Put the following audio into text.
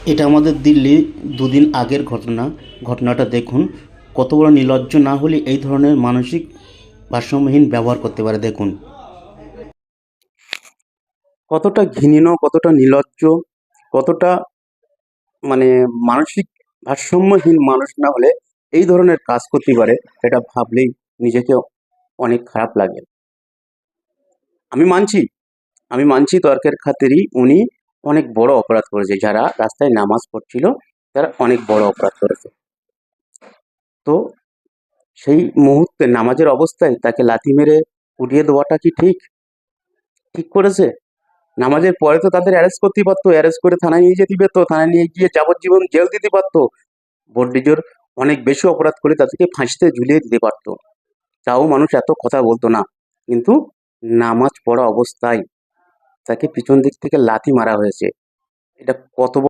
এটা আমাদের দিল্লি দুদিন আগের ঘটনা। ঘটনাটা দেখুন, কত বড় নির্লজ্জ না হলে এই ধরনের মানসিক ভারসাম্যহীন ব্যবহার করতে পারে। দেখুন কতটা ঘৃণ্য, কতটা নির্লজ্জ, কতটা মানে মানসিক ভারসাম্যহীন মানুষ না হলে এই ধরনের কাজ করতে পারে। এটা ভাবলেই নিজেকে অনেক খারাপ লাগে। আমি মানছি, আমি মানছি তর্কের খাতিরই উনি অনেক বড় অপরাধ করেছে। যারা রাস্তায় নামাজ পড়ছিল তারা অনেক বড় অপরাধ করেছে। তো সেই মুহূর্তে নামাজের অবস্থায় তাকে লাথি মেরে উঠিয়ে দেওয়াটা কি ঠিক? ঠিক করেছে? নামাজের পরে তো তাদের অ্যারেস্ট করতেই পারতো, অ্যারেস্ট করে থানায় নিয়ে যেতে পারতো, থানায় নিয়ে গিয়ে যাবজ্জীবন জেল দিতে পারতো, বড়জোর অনেক বেশি অপরাধ করে তাদেরকে ফাঁসিতে ঝুলিয়ে দিতে পারতো। তাও মানুষ এত কথা বলতো না। কিন্তু নামাজ পড়া অবস্থায় তাকে পিছন দিক থেকে লাথি মারা হয়েছে। এটা কত